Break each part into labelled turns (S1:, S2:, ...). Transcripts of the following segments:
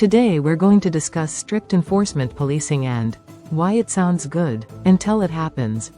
S1: Today we're going to discuss strict enforcement policing and why it sounds good until it happens.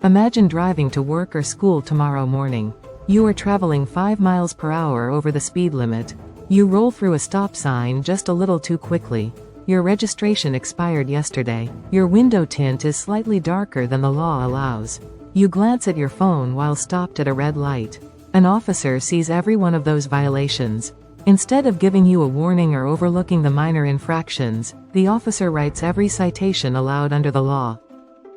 S1: Imagine driving to work or school tomorrow morning. You are traveling 5 miles per hour over the speed limit. You roll through a stop sign just a little too quickly. Your registration expired yesterday. Your window tint is slightly darker than the law allows. You glance at your phone while stopped at a red light. An officer sees every one of those violations. Instead of giving you a warning or overlooking the minor infractions, the officer writes every citation allowed under the law.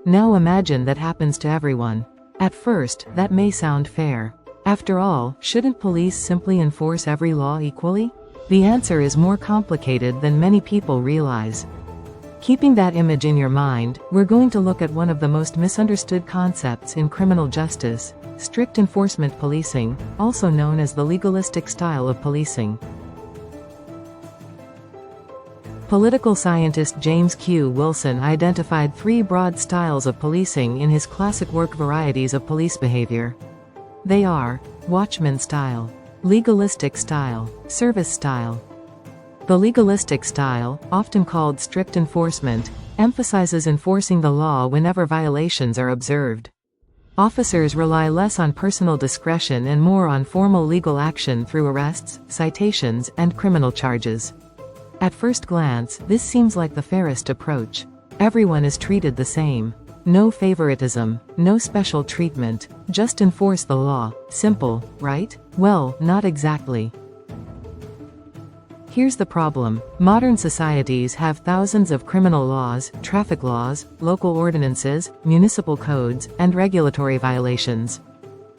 S1: Now imagine that happens to everyone. At first, that may sound fair. After all, shouldn't police simply enforce every law equally? The answer is more complicated than many people realize. Keeping that image in your mind, we're going to look at one of the most misunderstood concepts in criminal justice: strict enforcement policing, also known as the legalistic style of policing. Political scientist James Q. Wilson identified 3 broad styles of policing in his classic work Varieties of Police Behavior. They are watchman style, legalistic style, service style. The legalistic style, often called strict enforcement, emphasizes enforcing the law whenever violations are observed. Officers rely less on personal discretion and more on formal legal action through arrests, citations, and criminal charges. At first glance, this seems like the fairest approach. Everyone is treated the same. No favoritism, no special treatment, just enforce the law. Simple, right? Well, not exactly. Here's the problem. Modern societies have thousands of criminal laws, traffic laws, local ordinances, municipal codes, and regulatory violations.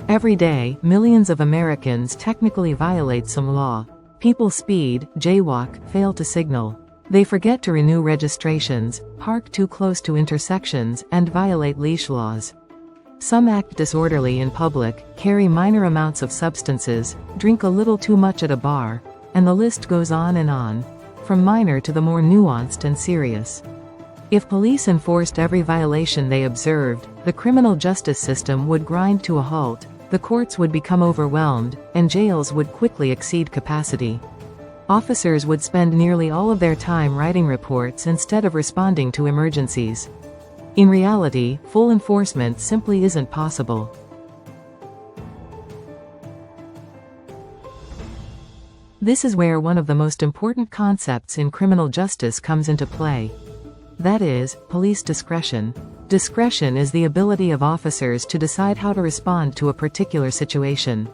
S1: Every day, millions of Americans technically violate some law. People speed, jaywalk, fail to signal. They forget to renew registrations, park too close to intersections, and violate leash laws. Some act disorderly in public, carry minor amounts of substances, drink a little too much at a bar, and the list goes on, from minor to the more nuanced and serious. If police enforced every violation they observed, the criminal justice system would grind to a halt, the courts would become overwhelmed, and jails would quickly exceed capacity. Officers would spend nearly all of their time writing reports instead of responding to emergencies. In reality, full enforcement simply isn't possible. This is where one of the most important concepts in criminal justice comes into play. That is, police discretion. Discretion is the ability of officers to decide how to respond to a particular situation.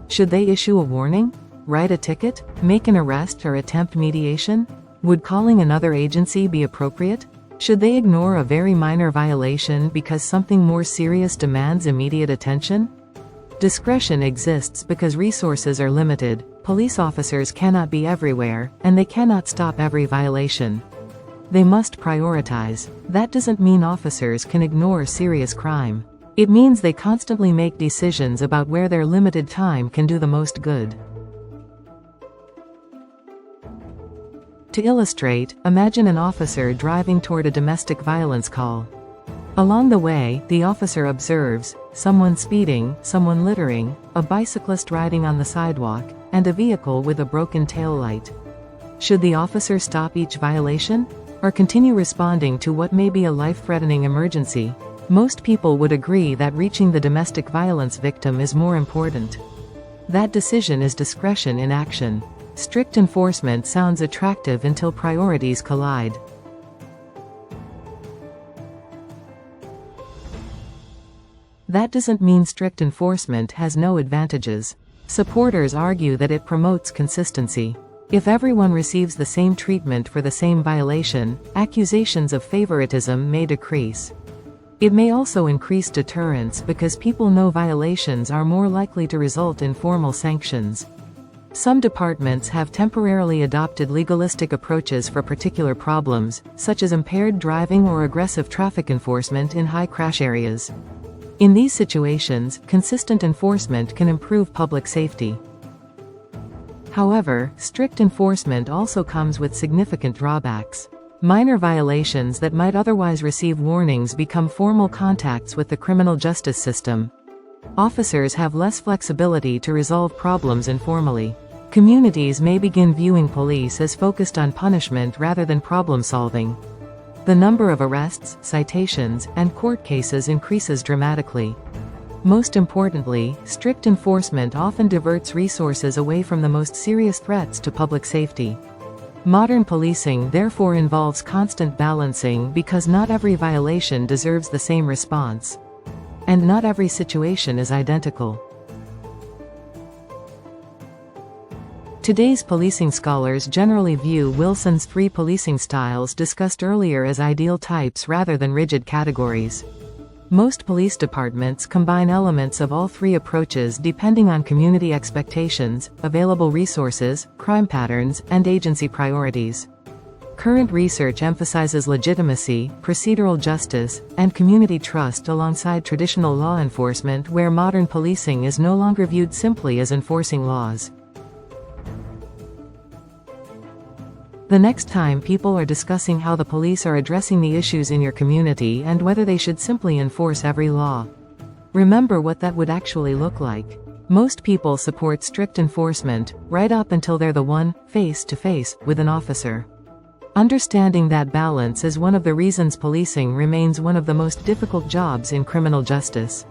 S1: Should they issue a warning? Write a ticket? Make an arrest or attempt mediation? Would calling another agency be appropriate? Should they ignore a very minor violation because something more serious demands immediate attention? Discretion exists because resources are limited. Police officers cannot be everywhere, and they cannot stop every violation. They must prioritize. That doesn't mean officers can ignore serious crime. It means they constantly make decisions about where their limited time can do the most good. To illustrate, imagine an officer driving toward a domestic violence call. Along the way, the officer observes someone speeding, someone littering, a bicyclist riding on the sidewalk, and a vehicle with a broken taillight. Should the officer stop each violation? Or continue responding to what may be a life-threatening emergency? Most people would agree that reaching the domestic violence victim is more important. That decision is discretion in action. Strict enforcement sounds attractive until priorities collide. That doesn't mean strict enforcement has no advantages. Supporters argue that it promotes consistency. If everyone receives the same treatment for the same violation, accusations of favoritism may decrease. It may also increase deterrence because people know violations are more likely to result in formal sanctions. Some departments have temporarily adopted legalistic approaches for particular problems, such as impaired driving or aggressive traffic enforcement in high crash areas. In these situations, consistent enforcement can improve public safety. However, strict enforcement also comes with significant drawbacks. Minor violations that might otherwise receive warnings become formal contacts with the criminal justice system. Officers have less flexibility to resolve problems informally. Communities may begin viewing police as focused on punishment rather than problem solving. The number of arrests, citations, and court cases increases dramatically. Most importantly, strict enforcement often diverts resources away from the most serious threats to public safety. Modern policing therefore involves constant balancing because not every violation deserves the same response. And not every situation is identical. Today's policing scholars generally view Wilson's three policing styles discussed earlier as ideal types rather than rigid categories. Most police departments combine elements of all three approaches depending on community expectations, available resources, crime patterns, and agency priorities. Current research emphasizes legitimacy, procedural justice, and community trust alongside traditional law enforcement, where modern policing is no longer viewed simply as enforcing laws. The next time people are discussing how the police are addressing the issues in your community and whether they should simply enforce every law, remember what that would actually look like. Most people support strict enforcement, right up until they're the one, face-to-face, with an officer. Understanding that balance is one of the reasons policing remains one of the most difficult jobs in criminal justice.